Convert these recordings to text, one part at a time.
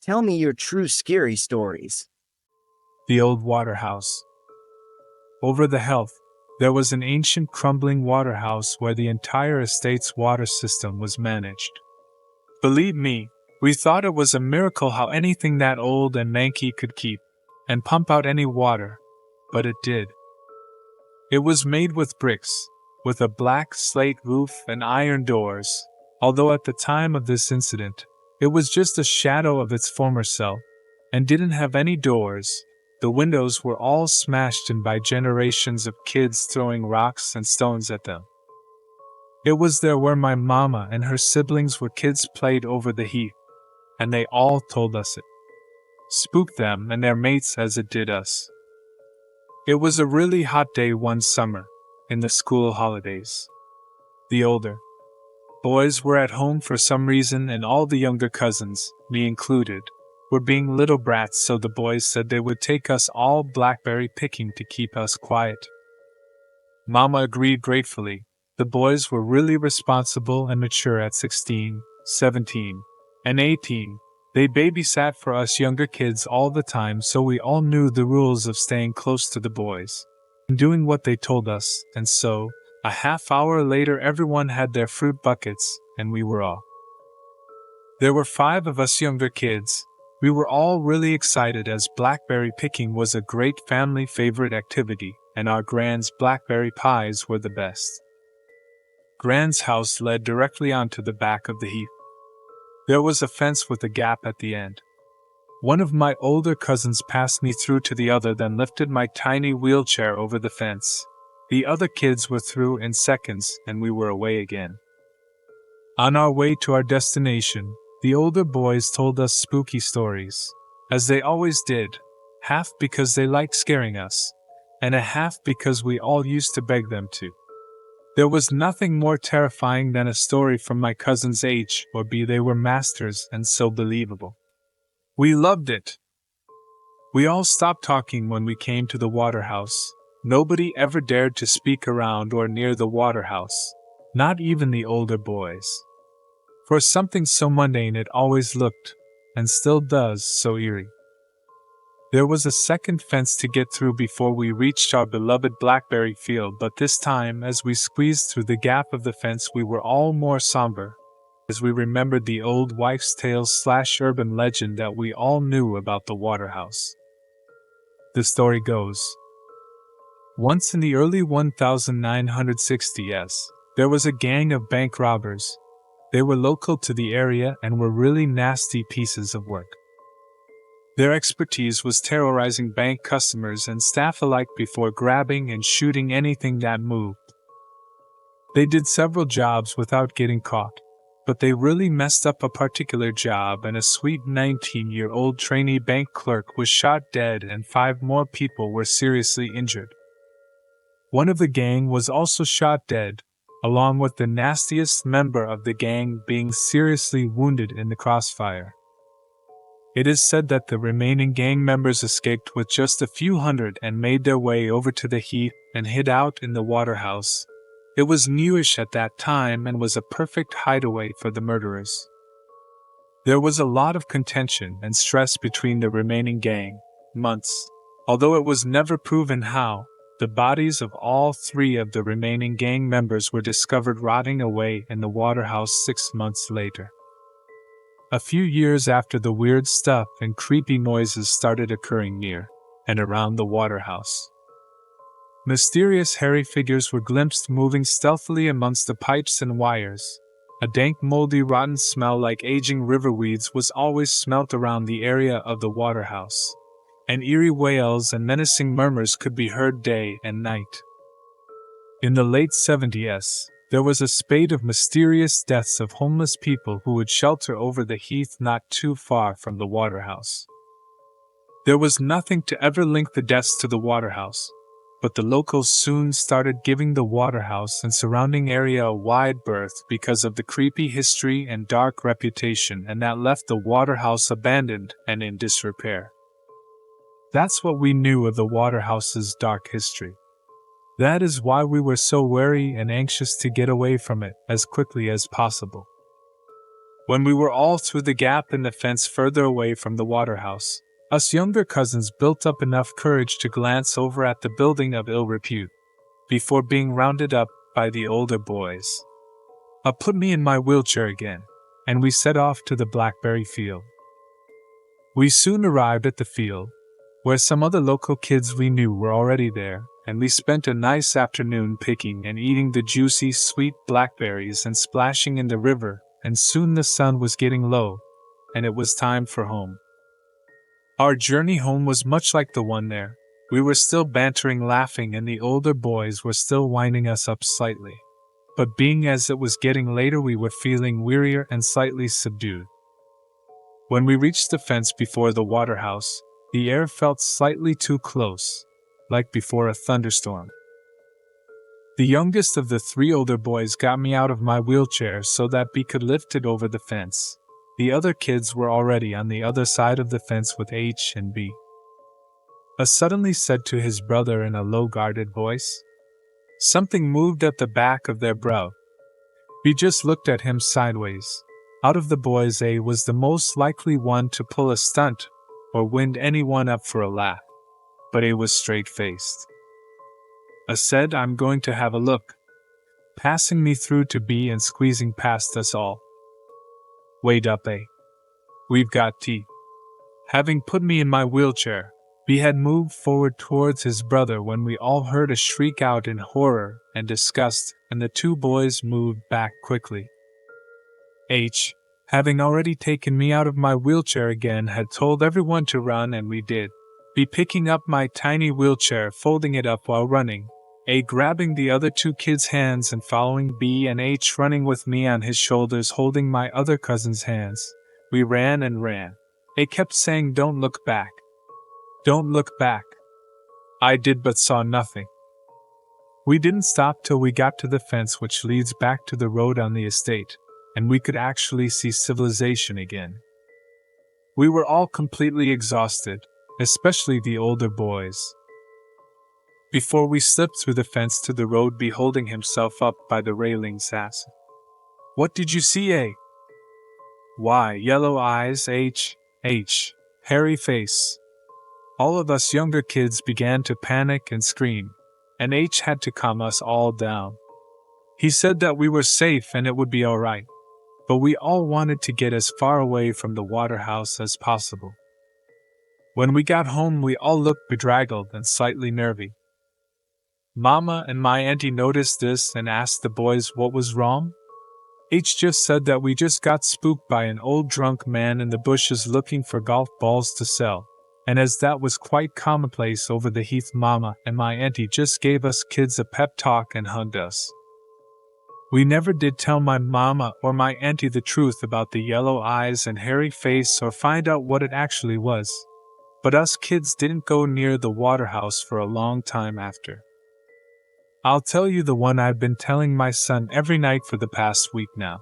Tell me your true scary stories. The old waterhouse. Over the heath, there was an ancient crumbling waterhouse where the entire estate's water system was managed. Believe me, we thought it was a miracle how anything that old and manky could keep and pump out any water, but it did. It was made with bricks, with a black slate roof and iron doors, although at the time of this incident, it was just a shadow of its former self, and didn't have any doors. The windows were all smashed in by generations of kids throwing rocks and stones at them. It was there where my mama and her siblings were kids played over the heath, and they all told us it spooked them and their mates as it did us. It was a really hot day one summer, in the school holidays. The older boys were at home for some reason, and all the younger cousins, me included, were being little brats, so the boys said they would take us all blackberry picking to keep us quiet. Mama agreed gratefully. The boys were really responsible and mature at 16, 17, and 18. They babysat for us younger kids all the time, so we all knew the rules of staying close to the boys and doing what they told us, and so, a half hour later everyone had their fruit buckets, and we were off. There were 5 of us younger kids. We were all really excited as blackberry picking was a great family favorite activity, and our Grand's blackberry pies were the best. Grand's house led directly onto the back of the heath. There was a fence with a gap at the end. One of my older cousins passed me through to the other, then lifted my tiny wheelchair over the fence. The other kids were through in seconds, and we were away again. On our way to our destination, the older boys told us spooky stories, as they always did, half because they liked scaring us, and a half because we all used to beg them to. There was nothing more terrifying than a story from my cousin's age or B. They were masters and so believable. We loved it. We all stopped talking when we came to the waterhouse. Nobody ever dared to speak around or near the waterhouse, not even the older boys. For something so mundane it always looked, and still does, so eerie. There was a second fence to get through before we reached our beloved blackberry field, but this time, as we squeezed through the gap of the fence, we were all more somber, as we remembered the old wives' tale / urban legend that we all knew about the waterhouse. The story goes, once in the early 1960s, there was a gang of bank robbers. They were local to the area and were really nasty pieces of work. Their expertise was terrorizing bank customers and staff alike before grabbing and shooting anything that moved. They did several jobs without getting caught, but they really messed up a particular job, and a sweet 19-year-old trainee bank clerk was shot dead and 5 more people were seriously injured. One of the gang was also shot dead, along with the nastiest member of the gang being seriously wounded in the crossfire. It is said that the remaining gang members escaped with just a few hundred and made their way over to the heath and hid out in the waterhouse. It was newish at that time and was a perfect hideaway for the murderers. There was a lot of contention and stress between the remaining gang, months, although it was never proven how. The bodies of all 3 of the remaining gang members were discovered rotting away in the waterhouse 6 months later. A few years after, the weird stuff and creepy noises started occurring near and around the waterhouse. Mysterious hairy figures were glimpsed moving stealthily amongst the pipes and wires. A dank, moldy, rotten smell like aging river weeds was always smelt around the area of the waterhouse, and eerie wails and menacing murmurs could be heard day and night. In the late 70s, there was a spate of mysterious deaths of homeless people who would shelter over the heath not too far from the waterhouse. There was nothing to ever link the deaths to the waterhouse, but the locals soon started giving the waterhouse and surrounding area a wide berth because of the creepy history and dark reputation, and that left the waterhouse abandoned and in disrepair. That's what we knew of the waterhouse's dark history. That is why we were so wary and anxious to get away from it as quickly as possible. When we were all through the gap in the fence further away from the water house, us younger cousins built up enough courage to glance over at the building of ill repute, before being rounded up by the older boys. Put me in my wheelchair again, and we set off to the blackberry field. We soon arrived at the field, where some other local kids we knew were already there, and we spent a nice afternoon picking and eating the juicy, sweet blackberries and splashing in the river, and soon the sun was getting low, and it was time for home. Our journey home was much like the one there. We were still bantering, laughing, and the older boys were still winding us up slightly. But being as it was getting later, we were feeling wearier and slightly subdued. When we reached the fence before the water house, the air felt slightly too close, like before a thunderstorm. The youngest of the three older boys got me out of my wheelchair so that we could lift it over the fence. The other kids were already on the other side of the fence with H and B. A suddenly said to his brother in a low guarded voice. Something moved at the back of their brow. B just looked at him sideways. Out of the boys, A was the most likely one to pull a stunt or wind anyone up for a laugh, but A was straight-faced. A said, I'm going to have a look, passing me through to B and squeezing past us all. Wait up, A. We've got tea. Having put me in my wheelchair, B had moved forward towards his brother when we all heard a shriek out in horror and disgust, and the two boys moved back quickly. H, having already taken me out of my wheelchair again, had told everyone to run, and we did. B picking up my tiny wheelchair, folding it up while running, A grabbing the other two kids' hands and following B, and H running with me on his shoulders holding my other cousin's hands. We ran and ran. A kept saying, don't look back. Don't look back. I did but saw nothing. We didn't stop till we got to the fence which leads back to the road on the estate, and we could actually see civilization again. We were all completely exhausted, especially the older boys. Before we slipped through the fence to the road, B holding himself up by the railings asked, What did you see, A? Why, yellow eyes, H, hairy face. All of us younger kids began to panic and scream, and H had to calm us all down. He said that we were safe and it would be all right, but we all wanted to get as far away from the water house as possible. When we got home, we all looked bedraggled and slightly nervy. Mama and my auntie noticed this and asked the boys what was wrong. H just said that we just got spooked by an old drunk man in the bushes looking for golf balls to sell. And as that was quite commonplace over the heath, Mama and my auntie just gave us kids a pep talk and hugged us. We never did tell my mama or my auntie the truth about the yellow eyes and hairy face or find out what it actually was. But us kids didn't go near the water house for a long time after. I'll tell you the one I've been telling my son every night for the past week now.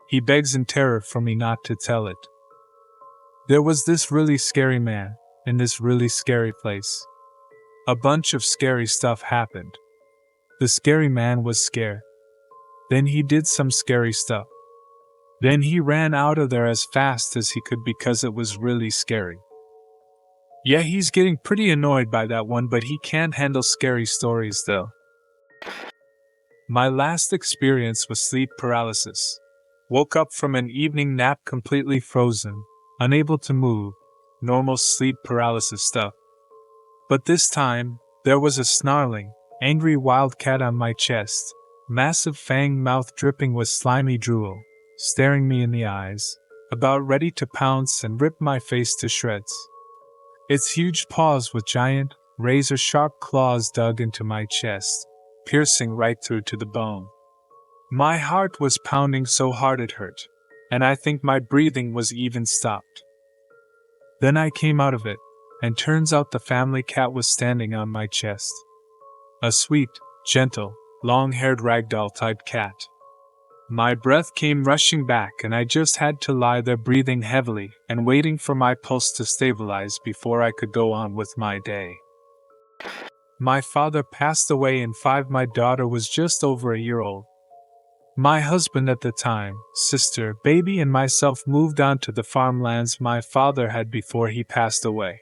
He begs in terror for me not to tell it. There was this really scary man, in this really scary place. A bunch of scary stuff happened. The scary man was scared. Then he did some scary stuff. Then he ran out of there as fast as he could because it was really scary. Yeah, he's getting pretty annoyed by that one, but he can't handle scary stories though. My last experience was sleep paralysis. Woke up from an evening nap completely frozen, unable to move, normal sleep paralysis stuff. But this time, there was a snarling, angry wildcat on my chest, massive fang mouth dripping with slimy drool, staring me in the eyes, about ready to pounce and rip my face to shreds. Its huge paws with giant, razor-sharp claws dug into my chest, piercing right through to the bone. My heart was pounding so hard it hurt, and I think my breathing was even stopped. Then I came out of it, and turns out the family cat was standing on my chest. A sweet, gentle, long-haired ragdoll-type cat. My breath came rushing back and I just had to lie there breathing heavily and waiting for my pulse to stabilize before I could go on with my day. My father passed away in 5. My daughter was just over a year old. My husband at the time, sister, baby, and myself moved on to the farmlands my father had before he passed away.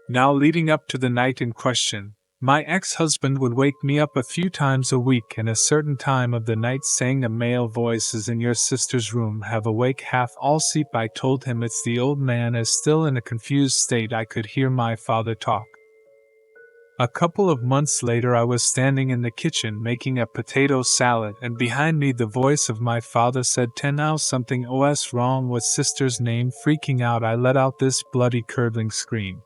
Now, leading up to the night in question, my ex-husband would wake me up a few times a week and a certain time of the night saying a male voice is in your sister's room, have awake half all sleep. I told him it's the old man. As still in a confused state I could hear my father talk. A couple of months later I was standing in the kitchen making a potato salad, and behind me the voice of my father said, "Now something os wrong with sister's name." Freaking out I let out this bloody curdling scream.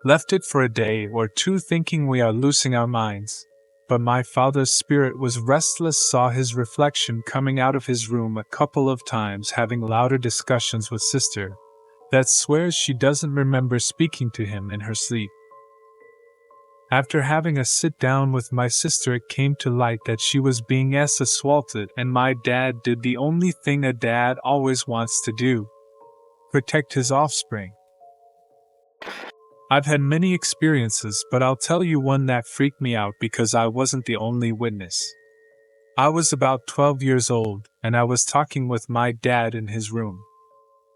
Left it for a day or two thinking we are losing our minds. But my father's spirit was restless, saw his reflection coming out of his room a couple of times, having louder discussions with sister, that swears she doesn't remember speaking to him in her sleep. After having a sit down with my sister, it came to light that she was being assaulted, and my dad did the only thing a dad always wants to do: protect his offspring. I've had many experiences, but I'll tell you one that freaked me out because I wasn't the only witness. I was about 12 years old, and I was talking with my dad in his room.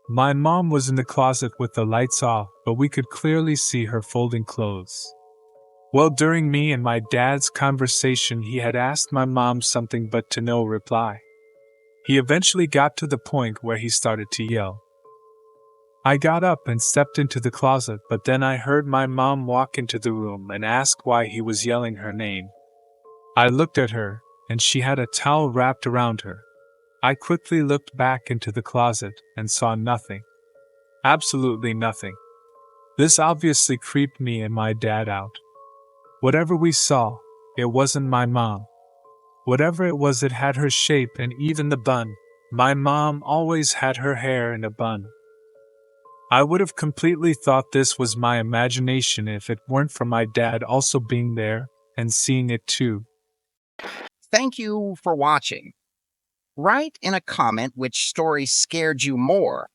My mom was in the closet with the lights off, but we could clearly see her folding clothes. Well, during me and my dad's conversation, he had asked my mom something but to no reply. He eventually got to the point where he started to yell. I got up and stepped into the closet, but then I heard my mom walk into the room and ask why he was yelling her name. I looked at her, and she had a towel wrapped around her. I quickly looked back into the closet and saw nothing. Absolutely nothing. This obviously creeped me and my dad out. Whatever we saw, it wasn't my mom. Whatever it was, it had her shape and even the bun. My mom always had her hair in a bun. I would have completely thought this was my imagination if it weren't for my dad also being there and seeing it too. Thank you for watching. Write in a comment which story scared you more,